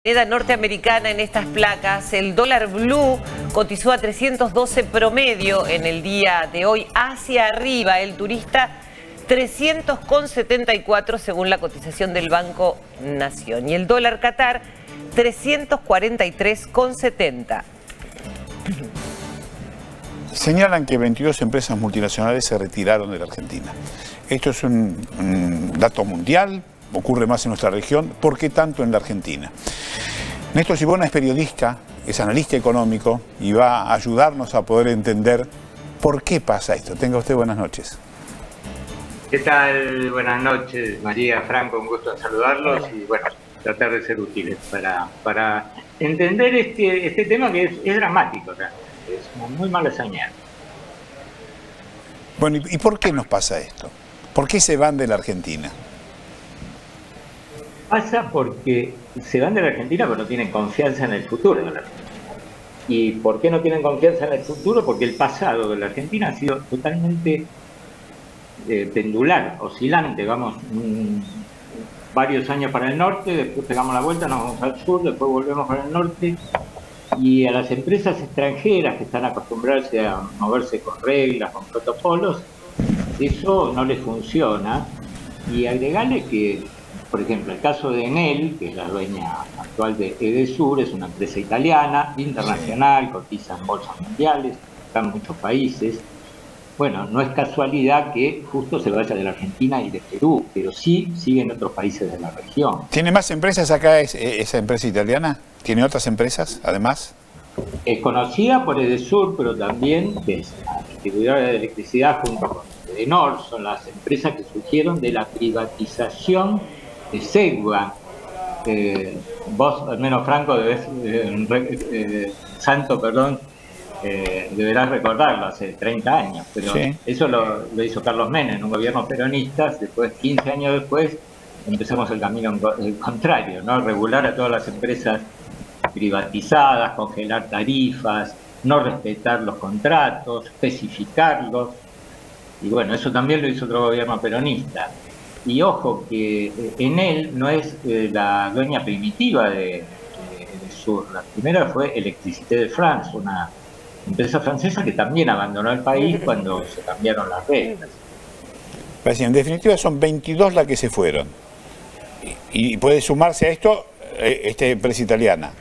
Moneda norteamericana en estas placas, el dólar blue cotizó a 312 promedio en el día de hoy, hacia arriba, el turista 300,74 según la cotización del Banco Nación, y el dólar Qatar 343,70. Señalan que 22 empresas multinacionales se retiraron de la Argentina. Esto es un dato mundial, ocurre más en nuestra región. ¿Por qué tanto en la Argentina? Néstor Sibona es periodista, es analista económico y va a ayudarnos a poder entender por qué pasa esto. Tenga usted buenas noches. ¿Qué tal? Buenas noches, María, Franco, un gusto en saludarlos y bueno, tratar de ser útiles para entender este tema que es dramático, es muy mala señal. Bueno, ¿y por qué nos pasa esto? ¿Por qué se van de la Argentina? Pasa porque se van de la Argentina pero no tienen confianza en el futuro de la Argentina. ¿Y por qué no tienen confianza en el futuro? Porque el pasado de la Argentina ha sido totalmente pendular, oscilante. Vamos varios años para el norte, después pegamos la vuelta, nos vamos al sur, después volvemos para el norte. Y a las empresas extranjeras que están acostumbradas a moverse con reglas, con protocolos, eso no les funciona. Y agregarle que, por ejemplo, el caso de Enel, que es la dueña actual de Edesur, es una empresa italiana, internacional, cotiza en bolsas mundiales, está en muchos países. Bueno, no es casualidad que justo se vaya de la Argentina y de Perú, pero sí sigue en otros países de la región. ¿Tiene más empresas acá esa empresa italiana? ¿Tiene otras empresas, además? Es conocida por Edesur, pero también es la distribuidora de electricidad junto con Edenor, son las empresas que surgieron de la privatización de Segua. Vos, al menos Franco, deberás recordarlo, hace 30 años, pero sí. Eso lo hizo Carlos Menem en un gobierno peronista. Después, 15 años después, empezamos el camino contrario, ¿no? Regular a todas las empresas privatizadas, congelar tarifas, no respetar los contratos, especificarlos, y bueno, eso también lo hizo otro gobierno peronista. Y ojo que Enel no es la dueña primitiva de Sur. La primera fue Electricité de France, una empresa francesa que también abandonó el país cuando se cambiaron las reglas. En definitiva son 22 las que se fueron. ¿Y puede sumarse a esto esta empresa italiana?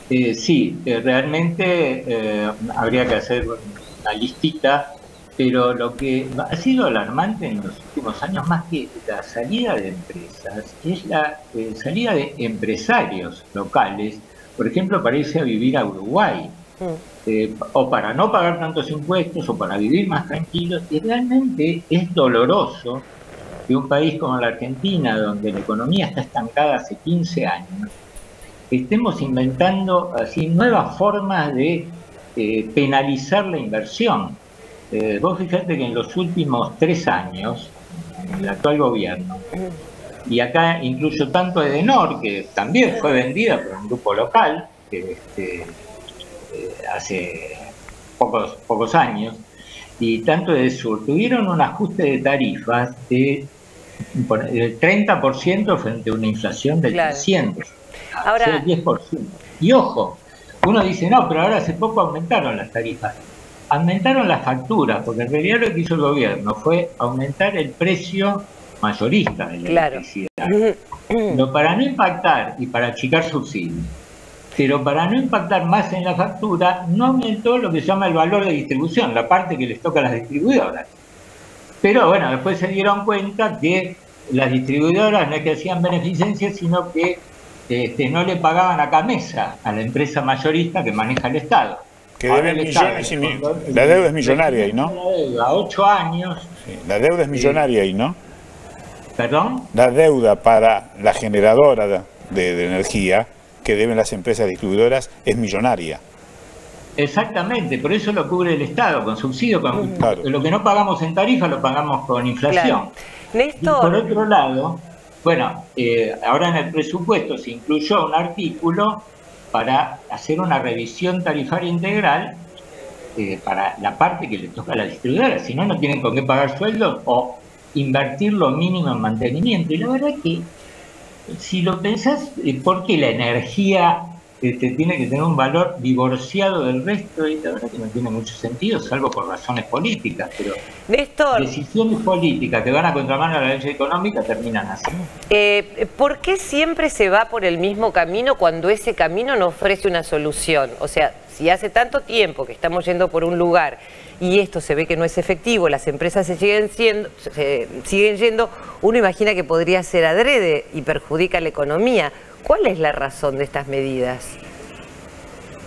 Sí, realmente habría que hacer una listita, pero lo que ha sido alarmante en los últimos años, más que la salida de empresas, es la salida de empresarios locales, por ejemplo, para irse a vivir a Uruguay, o para no pagar tantos impuestos, o para vivir más tranquilos. Y realmente es doloroso que un país como la Argentina, donde la economía está estancada hace 15 años, estemos inventando así nuevas formas de penalizar la inversión. Vos fijate que en los últimos 3 años, el actual gobierno, y acá incluyo tanto Edenor, que también fue vendida por un grupo local, que hace pocos años, y tanto Edesur, tuvieron un ajuste de tarifas del 30% frente a una inflación del 300%. Ahora, el 10%. Y ojo, uno dice, no, pero ahora hace poco aumentaron las tarifas. Aumentaron las facturas, porque en realidad lo que hizo el gobierno fue aumentar el precio mayorista de la electricidad. No, para no impactar y para achicar subsidios. Pero para no impactar más en la factura, no aumentó lo que se llama el valor de distribución, la parte que les toca a las distribuidoras. Pero bueno, después se dieron cuenta que las distribuidoras no es que hacían beneficencia, sino que no le pagaban a Camesa, a la empresa mayorista que maneja el Estado. Que debe millones y la deuda es millonaria ahí, ¿no? La deuda, 8 años. Sí, la deuda es millonaria ahí, ¿no? ¿Perdón? La deuda para la generadora de energía que deben las empresas distribuidoras es millonaria. Exactamente, por eso lo cubre el Estado, con subsidio. Claro. Lo que no pagamos en tarifa lo pagamos con inflación. Claro. Néstor. Y por otro lado, bueno, ahora en el presupuesto se incluyó un artículo para hacer una revisión tarifaria integral para la parte que le toca a la distribuidora, si no, no tienen con qué pagar sueldos o invertir lo mínimo en mantenimiento. Y la verdad es que si lo pensás, ¿por qué la energía tiene que tener un valor divorciado del resto? Y la verdad que no tiene mucho sentido, salvo por razones políticas, pero Néstor, decisiones políticas que van a contramano a la ley económica terminan así. ¿por qué siempre se va por el mismo camino cuando ese camino no ofrece una solución? O sea, si hace tanto tiempo que estamos yendo por un lugar y esto se ve que no es efectivo, las empresas se siguen yendo, uno imagina que podría ser adrede y perjudica la economía. ¿Cuál es la razón de estas medidas?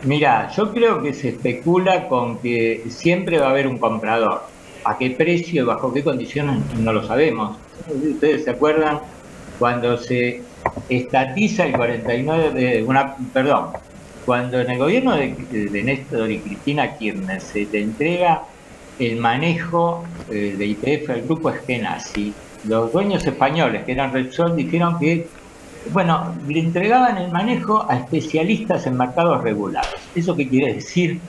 Mira, yo creo que se especula con que siempre va a haber un comprador. ¿A qué precio y bajo qué condiciones? No lo sabemos. Ustedes se acuerdan cuando se estatiza el 49, cuando en el gobierno de Néstor y Cristina Kirchner se le entrega el manejo de YPF al grupo Eskenazi, los dueños españoles, que eran Repsol, dijeron que, bueno, le entregaban el manejo a especialistas en mercados regulados. ¿Eso qué quiere decir?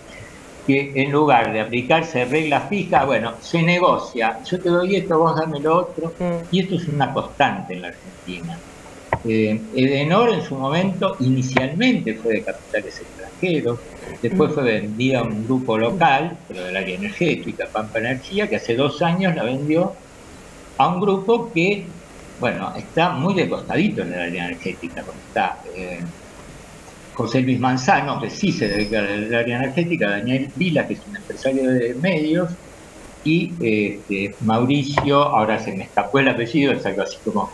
Que en lugar de aplicarse reglas fijas, bueno, se negocia, yo te doy esto, vos dame lo otro, y esto es una constante en la Argentina. Edenor en su momento inicialmente fue de capitales extranjeros, después fue vendida a un grupo local, pero del área energética, Pampa Energía, que hace 2 años la vendió a un grupo que, bueno, está muy de costadito en el área energética, porque está José Luis Manzano, que sí se dedica al área energética, Daniel Vila, que es un empresario de medios, y Mauricio, ahora se me escapó el apellido, es algo así como,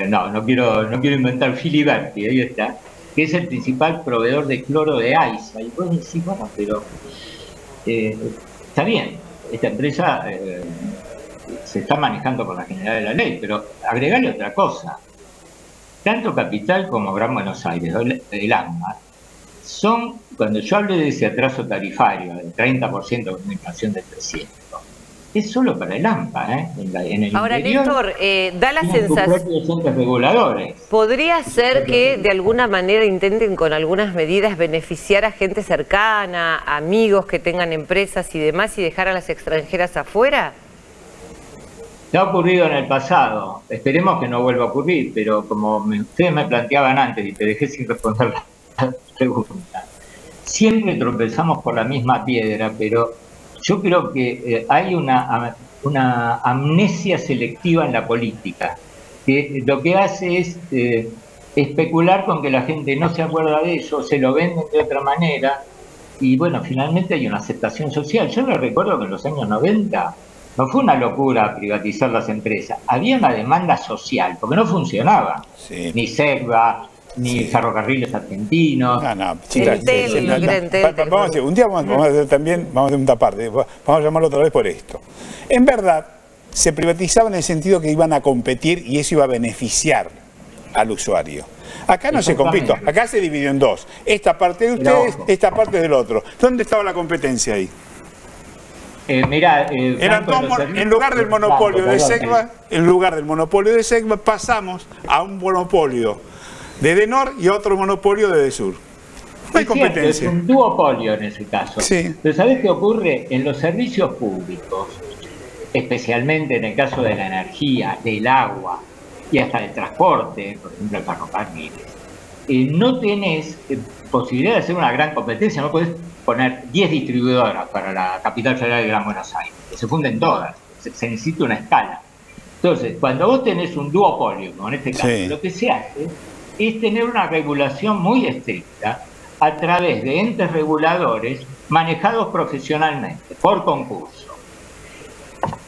no quiero inventar, Filiberti, ahí está, que es el principal proveedor de cloro de AISA. Y vos decís, bueno, pero está bien, esta empresa se está manejando por la generalidad de la ley, pero agregarle otra cosa. Tanto Capital como Gran Buenos Aires, el AMBA, son, cuando yo hablo de ese atraso tarifario del 30% con una inflación de 300%, es solo para el AMPA, en el ahora, interior, Néstor, da la sensación... reguladores. ¿Podría ser que de alguna manera intenten con algunas medidas beneficiar a gente cercana, amigos que tengan empresas y demás, y dejar a las extranjeras afuera? Ya ha ocurrido en el pasado, esperemos que no vuelva a ocurrir, pero como ustedes me planteaban antes y te dejé sin responder la pregunta, siempre tropezamos por la misma piedra, pero yo creo que hay una amnesia selectiva en la política, que lo que hace es especular con que la gente no se acuerda de eso, se lo venden de otra manera, y bueno, finalmente hay una aceptación social. Yo les recuerdo que en los años 90 no fue una locura privatizar las empresas, había una demanda social, porque no funcionaba, ni SEGVA, ni ferrocarriles argentinos. Un día vamos a hacer también, vamos a hacer una parte, vamos a llamarlo otra vez por esto. En verdad, se privatizaba en el sentido que iban a competir y eso iba a beneficiar al usuario. Acá no se compite, acá se dividió en dos. Esta parte de ustedes, esta parte del otro. ¿Dónde estaba la competencia ahí? En lugar del monopolio de SEGVA, pasamos a un monopolio de Edenor y otro monopolio de Edesur. No hay competencia. Es un duopolio en ese caso. Sí. Pero ¿sabés qué ocurre? En los servicios públicos, especialmente en el caso de la energía, del agua y hasta del transporte, por ejemplo el ferrocarriles, no tenés posibilidad de hacer una gran competencia, no podés poner 10 distribuidoras para la capital federal de Gran Buenos Aires, que se funden todas, se necesita una escala. Entonces, cuando vos tenés un duopolio, como en este caso, lo que se hace es tener una regulación muy estricta a través de entes reguladores manejados profesionalmente, por concurso.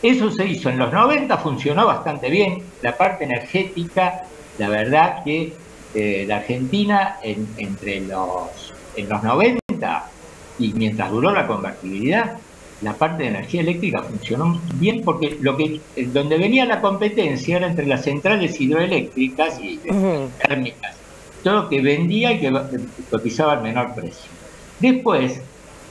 Eso se hizo en los 90, funcionó bastante bien. La parte energética, la verdad que la Argentina en los 90 y mientras duró la convertibilidad, la parte de energía eléctrica funcionó bien porque donde venía la competencia era entre las centrales hidroeléctricas y térmicas, todo lo que vendía y que cotizaba al menor precio. Después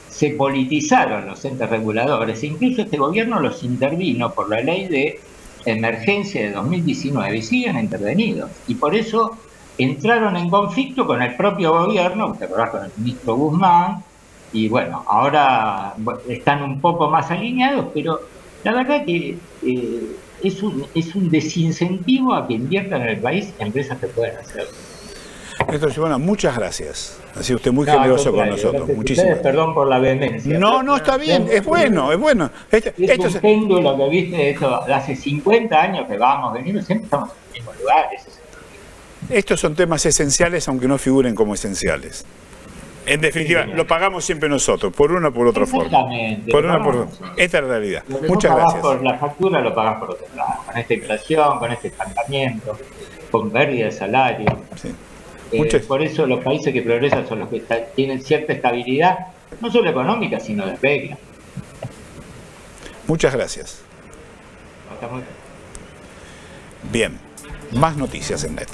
se politizaron los entes reguladores, e incluso este gobierno los intervino por la ley de emergencia de 2019 y siguen intervenidos. Y por eso entraron en conflicto con el propio gobierno, te acordás, con el ministro Guzmán, y bueno, ahora están un poco más alineados, pero la verdad que es un desincentivo a que inviertan en el país empresas que pueden hacerlo. Néstor Silvana, muchas gracias. Ha sido usted muy generoso con nosotros. Muchísimas. Perdón por la vehemencia. No, está bien, es bueno, es bueno. Es un péndulo que viste, esto, hace 50 años que venimos, siempre estamos en el mismo lugar. Estos son temas esenciales, aunque no figuren como esenciales. En definitiva, lo pagamos siempre nosotros, por una o por otra forma. Exactamente. Esta es la realidad. Muchas gracias. Por la factura lo pagas por otro lado, con esta inflación, con este estancamiento, con pérdida de salario. Sí. Por eso los países que progresan son los que tienen cierta estabilidad, no solo económica, sino de regla. Muchas gracias. Bien, más noticias en NET.